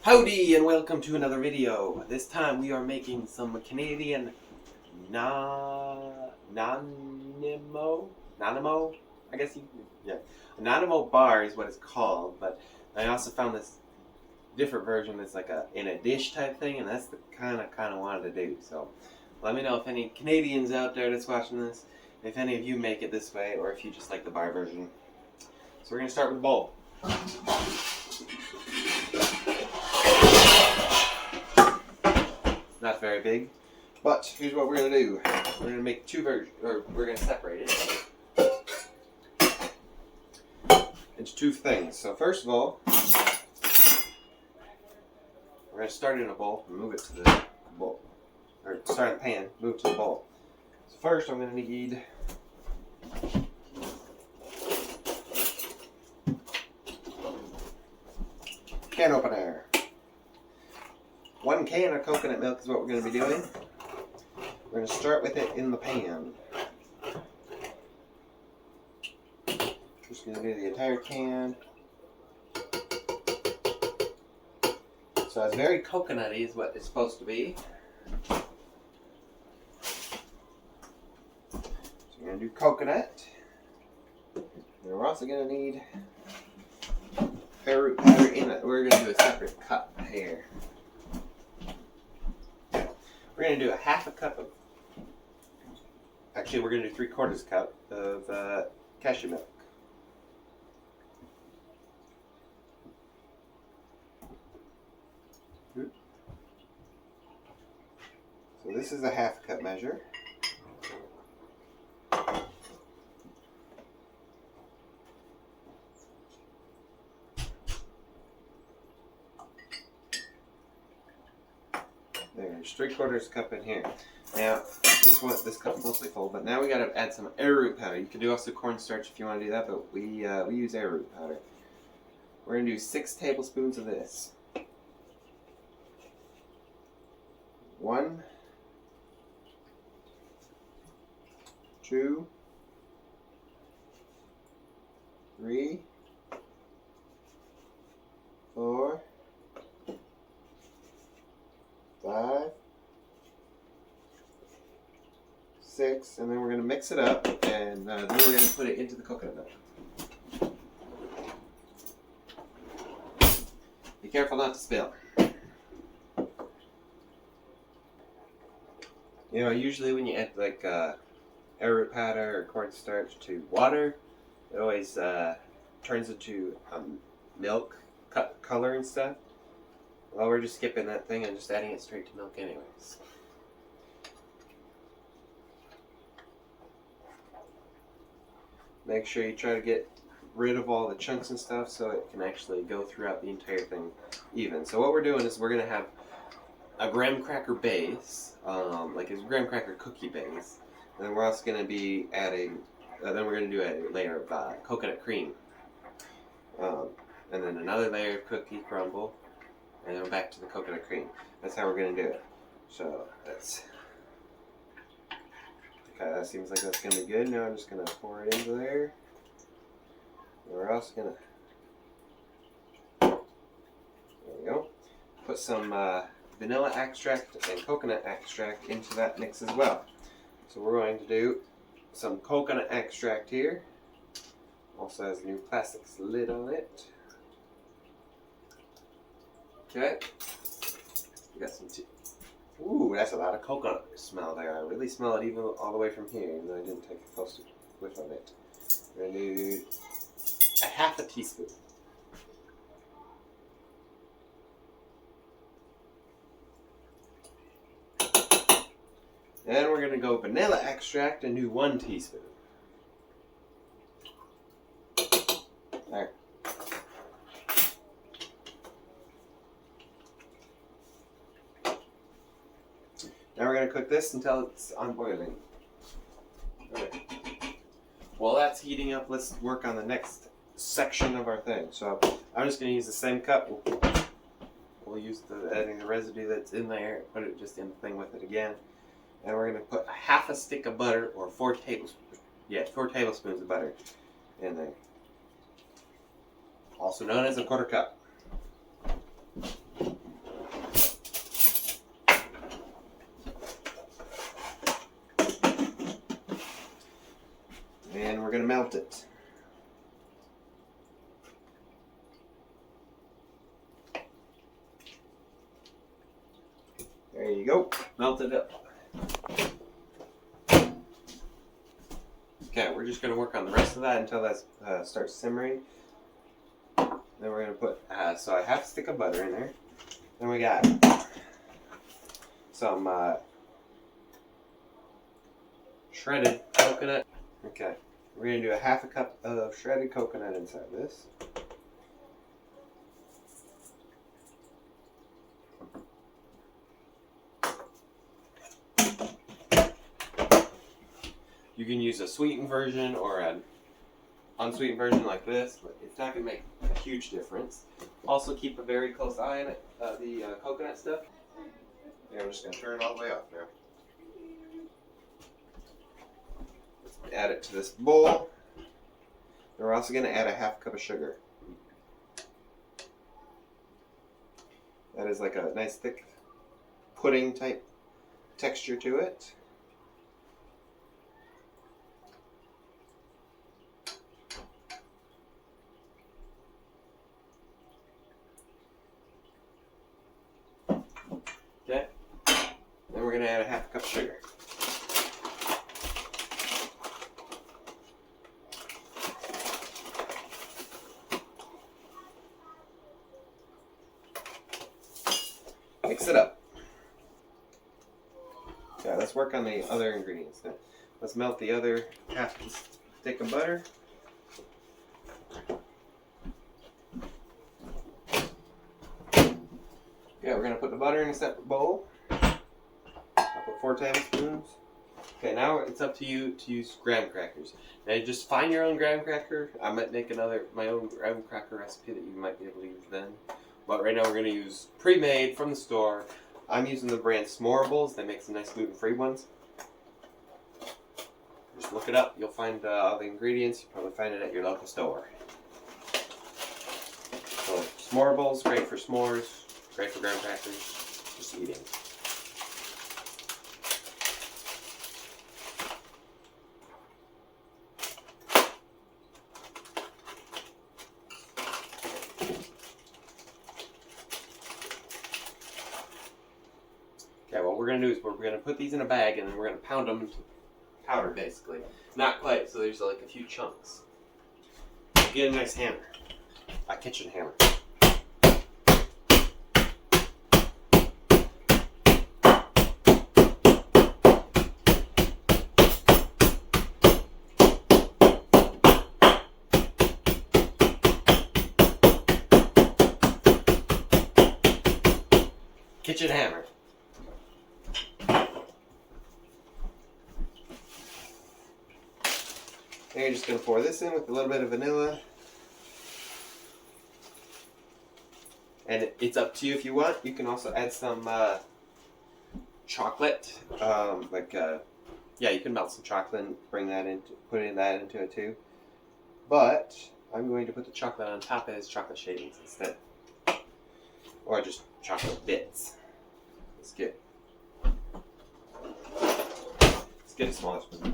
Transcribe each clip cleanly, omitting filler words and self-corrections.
Howdy and welcome to another video. This time we are making some Canadian Nanimo, I guess Nanimo bar is what it's called, but I also found this different version that's like in a dish type thing, and that's the kind of wanted to do. So let me know if any Canadians out there that's watching this, if any of you make it this way, or if you just like the bar version. So we're going to start with a bowl. Not very big, but here's what we're going to do. We're going to make two versions, or we're going to separate it into two things. So first of all, we're going to start it in a bowl and move it to the bowl. Or start in the pan, move it to the bowl. So first I'm going to need can opener. 1 can of coconut milk is what we're going to be doing. We're going to start with it in the pan. Just going to do the entire can. So it's very coconutty is what it's supposed to be. So we're going to do coconut. And we're also going to need arrowroot powder in it. We're going to do a separate cup here. We're going to do a half a cup of, actually we're going to do 3/4 cup of cashew milk. So this is a half cup measure. There's 3/4 cup in here. Now, this cup's mostly full, but now we got to add some arrowroot powder. You can do also cornstarch if you want to do that, but we use arrowroot powder. We're going to do 6 tablespoons of this. 1, 2, 3, 4, 5, 6, and then we're going to mix it up, and then we're going to put it into the coconut milk. Be careful not to spill. You know, usually when you add like arrowroot powder or cornstarch to water, it always turns into milk color and stuff. Well, we're just skipping that thing and just adding it straight to milk anyways. Make sure you try to get rid of all the chunks and stuff so it can actually go throughout the entire thing even. So what we're doing is we're going to have a graham cracker base, like a graham cracker cookie base. And then we're also going to be adding, then we're going to do a layer of coconut cream. And then another layer of cookie crumble. And then back to the coconut cream. That's how we're going to do it. So that's... Okay, that seems like that's going to be good. Now I'm just going to pour it into there. And we're also going to... There we go. Put some vanilla extract and coconut extract into that mix as well. So we're going to do some coconut extract here. Also has a new plastic lid on it. Okay, we got some tea. Ooh, that's a lot of coconut smell there. I really smell it even all the way from here, even though I didn't take a close whiff of it. We're going to do a half a teaspoon. And we're going to go vanilla extract and do 1 teaspoon. There. Now we're going to cook this until it's on boiling. Okay. While that's heating up, let's work on the next section of our thing. So I'm just going to use the same cup. We'll use adding the residue that's in there, put it just in the thing with it again. And we're going to put a half a stick of butter, or 4 tablespoons. Yeah, 4 tablespoons of butter in there. Also known as a 1/4 cup. melt it. There you go. Melt it up. Okay, we're just going to work on the rest of that until that starts simmering. Then we're going to put, so I have a stick of butter in there. Then we got some shredded coconut. Okay, we're going to do a half a cup of shredded coconut inside this. You can use a sweetened version or an unsweetened version like this, but it's not going to make a huge difference. Also keep a very close eye on it, the coconut stuff. Yeah, I'm just going to turn it all the way off now. Let's add it to this bowl. And we're also going to add a half cup of sugar. That is like a nice thick pudding type texture to it. Okay, then we're going to add a half cup of sugar. Mix it up. Okay, let's work on the other ingredients now. Let's melt the other half stick of butter. Okay, we're going to put the butter in a separate bowl. I'll put 4 tablespoons. Okay, now it's up to you to use graham crackers. Now you just find your own graham cracker. I might make my own graham cracker recipe that you might be able to use then. But right now we're going to use pre-made from the store. I'm using the brand S'morables. They make some nice gluten-free ones. Just look it up. You'll find all the ingredients. You'll probably find it at your local store. So S'morables, great for s'mores. Great for graham crackers, just eating. Okay, what we're going to do is we're going to put these in a bag and then we're going to pound them into powder, basically. Not quite, so there's like a few chunks. Get a nice hammer, a kitchen hammer. Kitchen hammer. And you're just going to pour this in with a little bit of vanilla. And it's up to you if you want. You can also add some chocolate. Yeah, you can melt some chocolate and put that into it too. But I'm going to put the chocolate on top as chocolate shavings instead. Or just chocolate bits. Let's get a smaller spoon.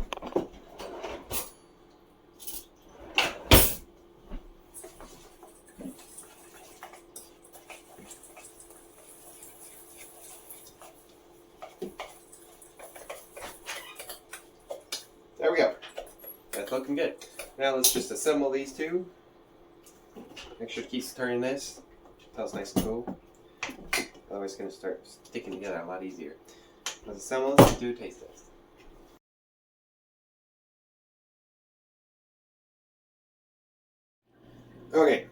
There we go. That's looking good. Now let's just assemble these two. Make sure to keep turning this until it's nice and cool. Otherwise it's going to start sticking together a lot easier. Let's assemble this and do a taste test. Okay,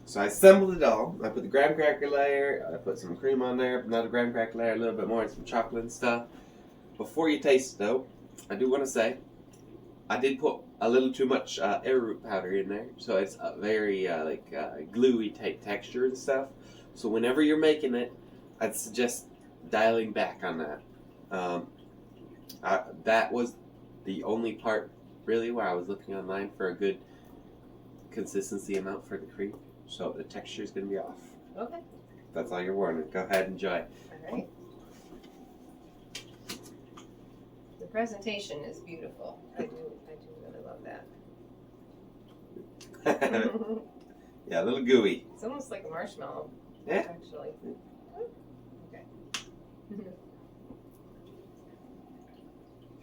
so I assembled it all. I put the graham cracker layer, I put some cream on there, another graham cracker layer, a little bit more, and some chocolate and stuff. Before you taste it though, I do want to say, I did put a little too much arrowroot powder in there, so it's a very gluey type texture and stuff. So whenever you're making it, I'd suggest dialing back on that. That was the only part really where I was looking online for a good consistency amount for the cream. So the texture is going to be off. Okay. That's all you're warning. Go ahead and enjoy. All right. The presentation is beautiful. I do really love that. Yeah, a little gooey. It's almost like a marshmallow. Yeah. Actually. Okay. If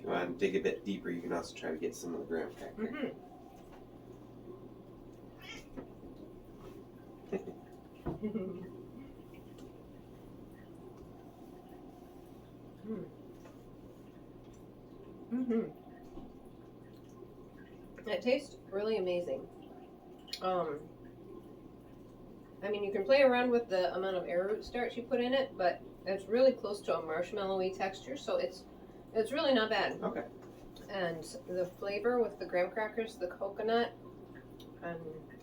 you want to dig a bit deeper, you can also try to get some of the graham cracker. It tastes really amazing. I mean, you can play around with the amount of arrowroot starch you put in it, but it's really close to a marshmallowy texture, so it's really not bad. Okay. And the flavor with the graham crackers, the coconut, and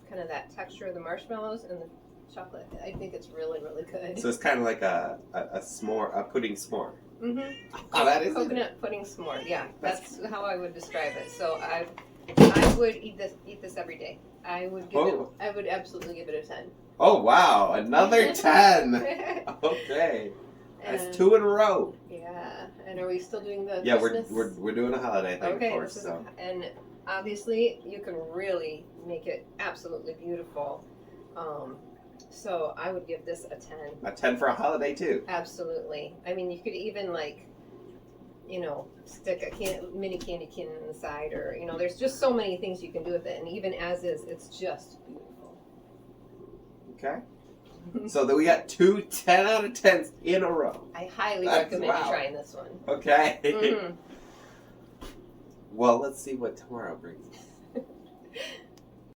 kind of that texture of the marshmallows and the chocolate, I think it's really, really good. So it's kind of like a s'more, a pudding s'more. Mm-hmm. Oh, that is Coconut pudding s'more. Yeah, that's how I would describe it. So I would eat this every day. I would give it. I would absolutely give it a 10. Oh wow, another 10. Okay, that's 2 in a row. Yeah, and are we still doing the? Yeah, Christmas? we're doing a holiday thing, okay, of course. So. And obviously you can really make it absolutely beautiful. So I would give this a 10. A 10 for a holiday too. Absolutely. I mean, you could even stick a mini candy cane in the side, or there's just so many things you can do with it. And even as is, it's just beautiful. Okay. So then we got 2 10 out of 10s in a row. I highly recommend you trying this one. Okay. Mm-hmm. Well, let's see what tomorrow brings us.